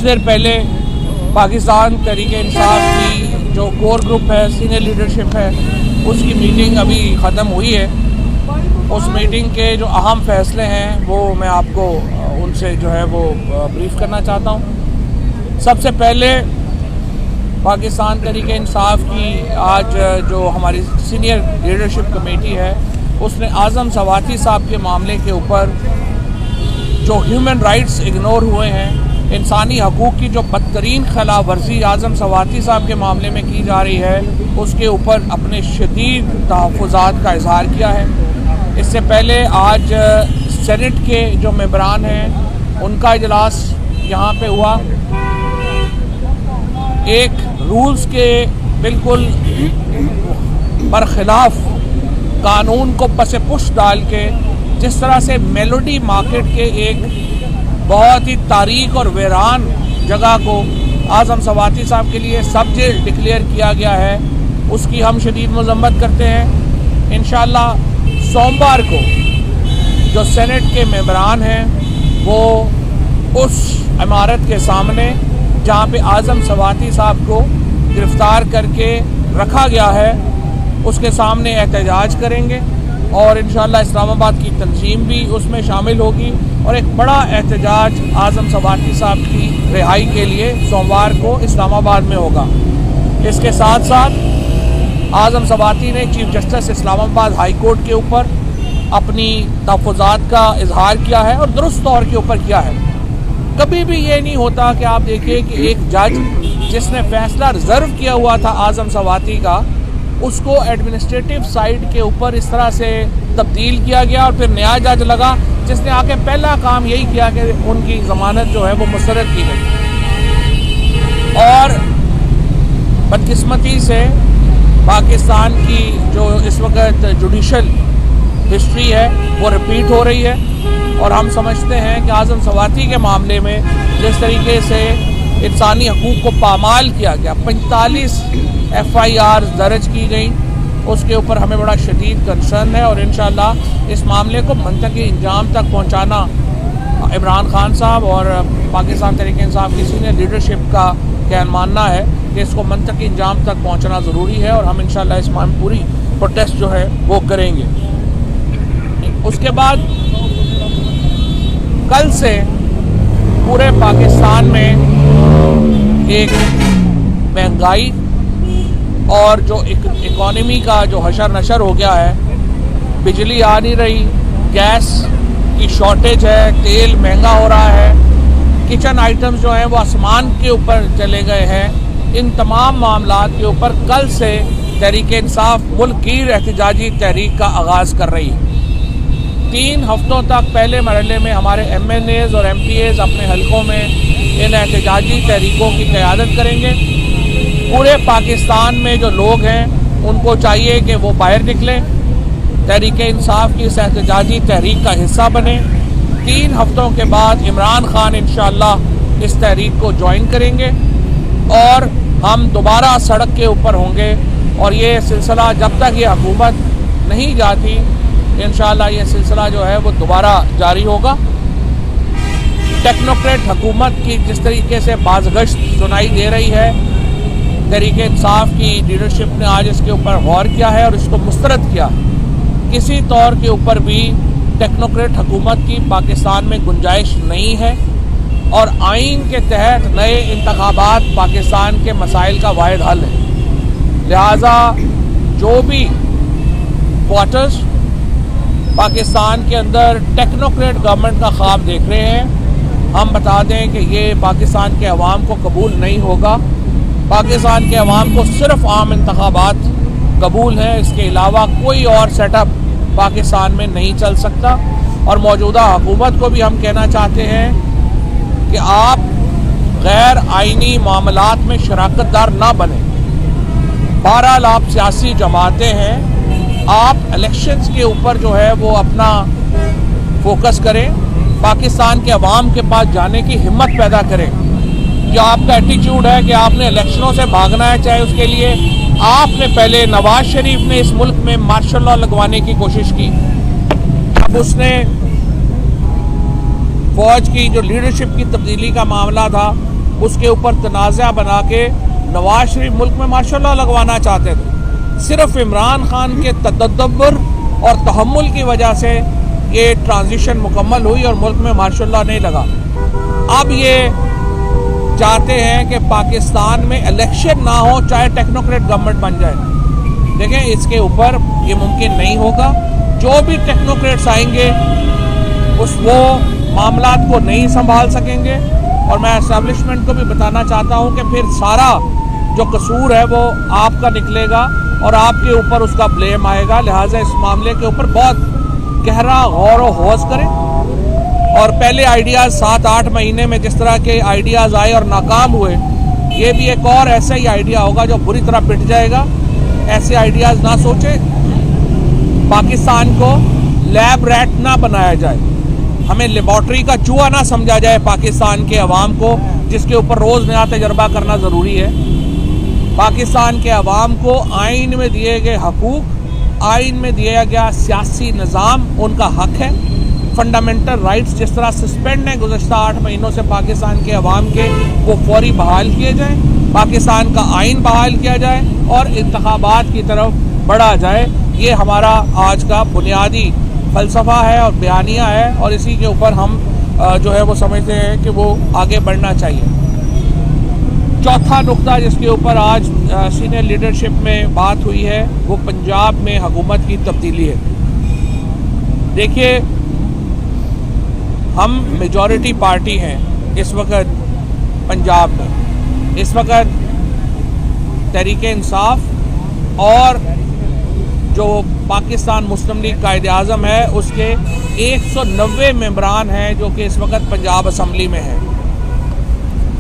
कुछ देर पहले पाकिस्तान तहरीक-ए-इंसाफ की जो कोर ग्रुप है, सीनियर लीडरशिप है, उसकी मीटिंग अभी ख़त्म हुई है। उस मीटिंग के जो अहम फैसले हैं वो मैं आपको उनसे जो है वो ब्रीफ करना चाहता हूँ। सबसे पहले पाकिस्तान तहरीक-ए-इंसाफ की आज जो हमारी सीनियर लीडरशिप कमेटी है उसने आज़म सवाती साहब के मामले के ऊपर जो ह्यूमन राइट्स इग्नोर हुए हैं, इंसानी हकूक़ की जो बदतरीन खिलाफ वर्जी आज़म सवाती साहब के मामले में की जा रही है, उसके ऊपर अपने शदीद तहफ़्फ़ुज़ात का इज़हार किया है। इससे पहले आज सेनेट के जो मेंबरान हैं उनका इजलास यहाँ पे हुआ। एक रूल्स के बिल्कुल बरखिलाफ कानून को पसे पुश डाल के जिस तरह से मेलोडी मार्केट के एक बहुत ही तारीख और वीरान जगह को आज़म सवाती साहब के लिए सब जेल डिक्लेयर किया गया है, उसकी हम शदीद मज़म्मत करते हैं। इंशाअल्लाह सोमवार को जो सेनेट के मेंबरान हैं वो उस इमारत के सामने जहाँ पे आज़म सवाती साहब को गिरफ़्तार करके रखा गया है उसके सामने एहतजाज करेंगे और इंशाअल्लाह इस्लामाबाद की तंजीम भी उसमें शामिल होगी और एक बड़ा एहतजाज आज़म सवाती साहब की रिहाई के लिए सोमवार को इस्लामाबाद में होगा। इसके साथ साथ आज़म सवाती ने chief justice Islamabad high court के ऊपर अपनी तहफ़्फ़ुज़ात का इजहार किया है और दुरुस्त तौर के ऊपर किया है। कभी भी ये नहीं होता कि आप देखिए कि एक जज जिसने फैसला रिजर्व किया हुआ था आज़म सवाती का, उसको एडमिनिस्ट्रेटिव साइड के ऊपर इस तरह से तब्दील किया गया और फिर नया जज लगा जिसने आके पहला काम यही किया कि उनकी ज़मानत जो है वो मुस्तरद की गई। और बदकिस्मती से पाकिस्तान की जो इस वक्त जुडिशल हिस्ट्री है वो रिपीट हो रही है और हम समझते हैं कि आज़म सवाती के मामले में जिस तरीके से इंसानी हकूक़ को पामाल किया गया, 45 FIR दर्ज की गई, उसके ऊपर हमें बड़ा शदीद कंसर्न है और इंशाअल्लाह इस मामले को मंतकी इंजाम तक पहुंचाना इमरान खान साहब और पाकिस्तान तहरीक-ए-इंसाफ की सीनियर लीडरशिप का क्या मानना है कि इसको मंतकी इंजाम तक पहुंचना ज़रूरी है और हम इंशाअल्लाह इस मामले पूरी प्रोटेस्ट जो है वो करेंगे। उसके बाद कल से पूरे पाकिस्तान में एक महंगाई और जो इकॉनमी का जो हशर नशर हो गया है, बिजली आ नहीं रही, गैस की शॉर्टेज है, तेल महंगा हो रहा है, किचन आइटम्स जो हैं वो आसमान के ऊपर चले गए हैं। इन तमाम मामलात के ऊपर कल से तहरीक-ए-इंसाफ मुल्क की एहतजाजी तहरीक का आगाज़ कर रही है। 3 हफ्तों तक पहले मरहले में हमारे MNAs और MPAs अपने हलकों में इन एहतजाजी तहरीकों की क़यादत करेंगे। पूरे पाकिस्तान में जो लोग हैं उनको चाहिए कि वो बाहर निकलें, तहरीक-ए-इंसाफ की इस एहतजाजी तहरीक का हिस्सा बने। 3 हफ्तों के बाद इमरान खान इंशाअल्लाह इस तहरीक को ज्वाइन करेंगे और हम दोबारा सड़क के ऊपर होंगे और ये सिलसिला जब तक ये हुकूमत नहीं जाती इंशाअल्लाह ये सिलसिला जो है वो दोबारा जारी होगा। टेक्नोक्रेट हुकूमत की जिस तरीके से बाज़गश्त सुनाई दे रही है, तहरीक-ए-इंसाफ की लीडरशिप ने आज इसके ऊपर गौर किया है और इसको मुस्तरद किया। किसी तौर के ऊपर भी टेक्नोक्रेट हुकूमत की पाकिस्तान में गुंजाइश नहीं है और आइन के तहत नए इंतखाबात पाकिस्तान के मसाइल का वाहिद हल है। लिहाजा जो भी क्वार्टर्स पाकिस्तान के अंदर टेक्नोक्रेट गवर्नमेंट का ख्वाब देख रहे हैं, हम बता दें कि ये पाकिस्तान के अवाम को कबूल नहीं होगा। पाकिस्तान के अवाम को सिर्फ आम इंतखाबात कबूल है, इसके अलावा कोई और सेटअप पाकिस्तान में नहीं चल सकता। और मौजूदा हुकूमत को भी हम कहना चाहते हैं कि आप गैर आइनी मामलात में शराकतदार ना बने। बहरहाल आप सियासी जमातें हैं, आप इलेक्शंस के ऊपर जो है वो अपना फोकस करें, पाकिस्तान के अवाम के पास जाने की हिम्मत पैदा करें। जो आपका एटीट्यूड है कि आपने इलेक्शनों से भागना है, चाहे उसके लिए आपने पहले नवाज शरीफ ने इस मुल्क में मार्शल लॉ लगवाने की कोशिश की, अब उसने फौज की जो लीडरशिप की तब्दीली का मामला था उसके ऊपर तनाज़ा बना के नवाज शरीफ मुल्क में माशाल्लाह लगवाना चाहते थे। सिर्फ इमरान खान के तदब्बर और तहम्मुल की वजह से ये ट्रांजिशन मुकम्मल हुई और मुल्क में माशाल्लाह नहीं लगा। अब ये चाहते हैं कि पाकिस्तान में इलेक्शन ना हो, चाहे टेक्नोक्रेट गवर्नमेंट बन जाए। देखें, इसके ऊपर ये मुमकिन नहीं होगा। जो भी टेक्नोक्रेट्स आएंगे वो मामलात को नहीं संभाल सकेंगे। और मैं एस्टेब्लिशमेंट को भी बताना चाहता हूं कि फिर सारा जो कसूर है वो आपका निकलेगा और आपके ऊपर उसका ब्लेम आएगा। लिहाजा इस मामले के ऊपर बहुत गहरा गौर व हौज करें। और पहले आइडियाज़ 7-8 महीने में जिस तरह के आइडियाज़ आए और नाकाम हुए, ये भी एक और ऐसा ही आइडिया होगा जो बुरी तरह पिट जाएगा। ऐसे आइडियाज़ ना सोचें। पाकिस्तान को लैब रैट ना बनाया जाए, हमें लेबॉर्ट्री का चूहा ना समझा जाए पाकिस्तान के अवाम को, जिसके ऊपर रोज़ नया तजर्बा करना ज़रूरी है। पाकिस्तान के अवाम को आइन में दिए गए हकूक़, आइन में दिया गया सियासी निज़ाम उनका हक है। फंडामेंटल राइट्स जिस तरह सस्पेंड हैं गुज़श्ता 8 महीनों से पाकिस्तान के अवाम के, वो फौरी बहाल किए जाएँ। पाकिस्तान का आइन बहाल किया जाए और इंतखाबात की तरफ बढ़ा जाए। ये हमारा आज का बुनियादी फ़लसफ़ा है और बयानिया है और इसी के ऊपर हम जो है वो समझते हैं कि वो आगे बढ़ना चाहिए। चौथा नुक्ता जिसके ऊपर आज सीनियर लीडरशिप में बात हुई है वो पंजाब में हुकूमत की तब्दीली है। देखिए, हम मेजॉरिटी पार्टी हैं इस वक्त पंजाब में। इस वक्त तहरीक इंसाफ और जो पाकिस्तान मुस्लिम लीग कायद-ए-आज़म है उसके 190 मेंबरान हैं जो कि इस वक्त पंजाब असम्बली में हैं।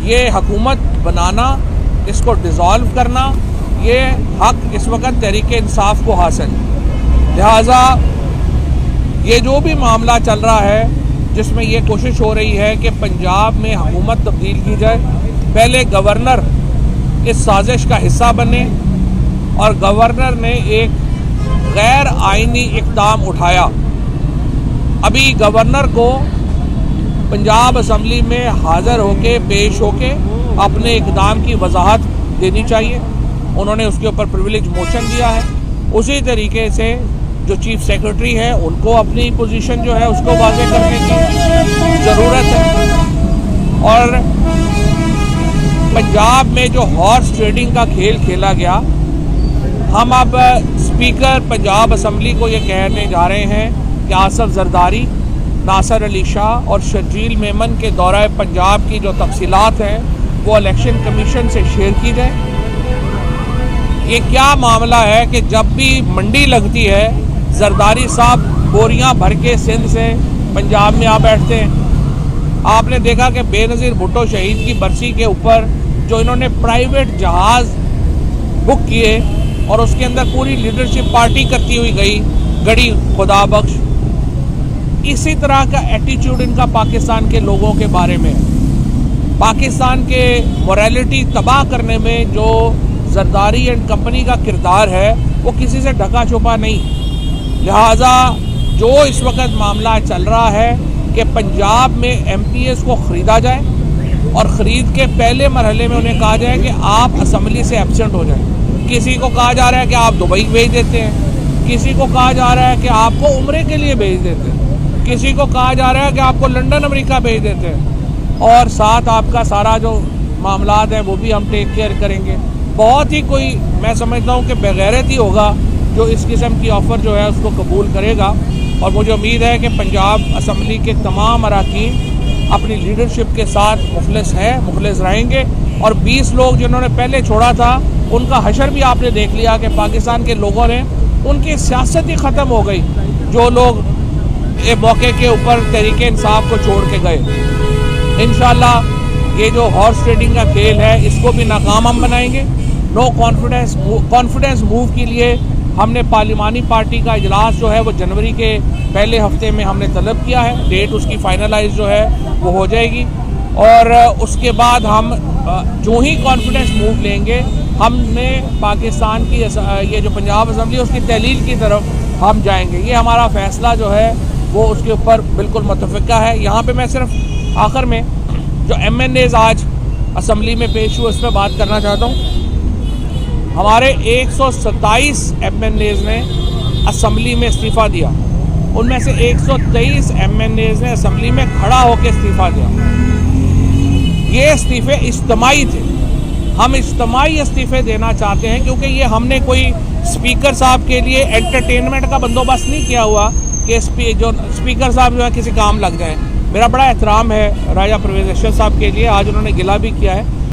ये हुकूमत बनाना, इसको डिज़ोल्व करना, ये हक इस वक्त तहरीक इंसाफ को हासिल। लिहाजा ये जो भी मामला चल रहा है जिसमें ये कोशिश हो रही है कि पंजाब में हुकूमत तब्दील की जाए, पहले गवर्नर इस साजिश का हिस्सा बने और गवर्नर ने एक गैर आइनी इक़दाम उठाया। अभी गवर्नर को पंजाब असम्बली में हाज़िर होके पेश होके अपने इक़दाम की वजाहत देनी चाहिए। उन्होंने उसके ऊपर प्रिविलेज मोशन दिया है। उसी तरीके से जो चीफ सेक्रेटरी है उनको अपनी पोजीशन जो है उसको वाज़ेह करने की ज़रूरत है। और पंजाब में जो हॉर्स ट्रेडिंग का खेल खेला गया, हम अब स्पीकर पंजाब असम्बली को ये कहने जा रहे हैं कि आसफ जरदारी, नासिर अली शाह और शर्जील मेमन के दौरा पंजाब की जो तफसीलात हैं वो इलेक्शन कमीशन से शेयर की जाए। ये क्या मामला है कि जब भी मंडी लगती है जरदारी साहब बोरियां भर के सिंध से पंजाब में आ बैठते हैं। आपने देखा कि बेनज़ीर भुट्टो शहीद की बरसी के ऊपर जो इन्होंने प्राइवेट जहाज़ बुक किए और उसके अंदर पूरी लीडरशिप पार्टी करती हुई गई, गड़ी खुदा बख्श। इसी तरह का एटीट्यूड इनका पाकिस्तान के लोगों के बारे में, पाकिस्तान के मोरालिटी तबाह करने में जो जरदारी एंड कंपनी का किरदार है वो किसी से ढका छुपा नहीं। लिहाजा जो इस वक्त मामला चल रहा है कि पंजाब में MPs को ख़रीदा जाए और ख़रीद के पहले मरहले में उन्हें कहा जाए कि आप असम्बली से एब्सेंट हो जाए। किसी को कहा जा रहा है कि आप दुबई भेज देते हैं, किसी को कहा जा रहा है कि आपको उम्रे के लिए भेज देते हैं, किसी को कहा जा रहा है कि आपको लंदन अमेरिका भेज देते हैं और साथ आपका सारा जो मामलात हैं वो भी हम टेक केयर करेंगे। बहुत ही कोई मैं समझता हूँ कि बेगैरत ही होगा जो इस किस्म की ऑफ़र जो है उसको कबूल करेगा। और मुझे उम्मीद है कि पंजाब असम्बली के तमाम अरकान अपनी लीडरशिप के साथ मुखलिस हैं, मुखलिस रहेंगे। और 20 लोग जिन्होंने पहले छोड़ा था उनका हशर भी आपने देख लिया कि पाकिस्तान के लोगों ने, उनकी सियासत ही ख़त्म हो गई। जो लोग ये मौके के ऊपर तहरीक इंसाफ को छोड़ के गए। इंशाअल्लाह ये जो हॉर्स ट्रेडिंग का खेल है इसको भी नाकाम हम बनाएंगे। नो कॉन्फिडेंस मूव के लिए हमने पार्लिमानी पार्टी का इजलास जो है वो जनवरी के पहले हफ्ते में हमने तलब किया है। डेट उसकी फाइनलाइज जो है वो हो जाएगी और उसके बाद हम जो ही कॉन्फिडेंस मूव लेंगे हमने पाकिस्तान की ये जो पंजाब असम्बली है उसकी तहलील की तरफ हम जाएंगे। ये हमारा फ़ैसला जो है वो उसके ऊपर बिल्कुल मुतफ़िक़ा है। यहाँ पे मैं सिर्फ आखिर में जो MNAs आज असम्बली में पेश हुए, उस पर बात करना चाहता हूँ। हमारे 127 MNAs ने असम्बली में इस्तीफ़ा दिया, उनमें से 123 MNAs ने असम्बली में खड़ा होकर इस्तीफ़ा दिया। ये इस्तीफ़े इज्तिमाई थे। हम इज्तिमाई इस्तीफ़े देना चाहते हैं, क्योंकि ये हमने कोई स्पीकर साहब के लिए एंटरटेनमेंट का बंदोबस्त नहीं किया हुआ कि जो स्पीकर साहब जो है किसी काम लग जाए। मेरा बड़ा एहतराम है राजा परवेज़ अख्तर साहब के लिए, आज उन्होंने गिला भी किया है।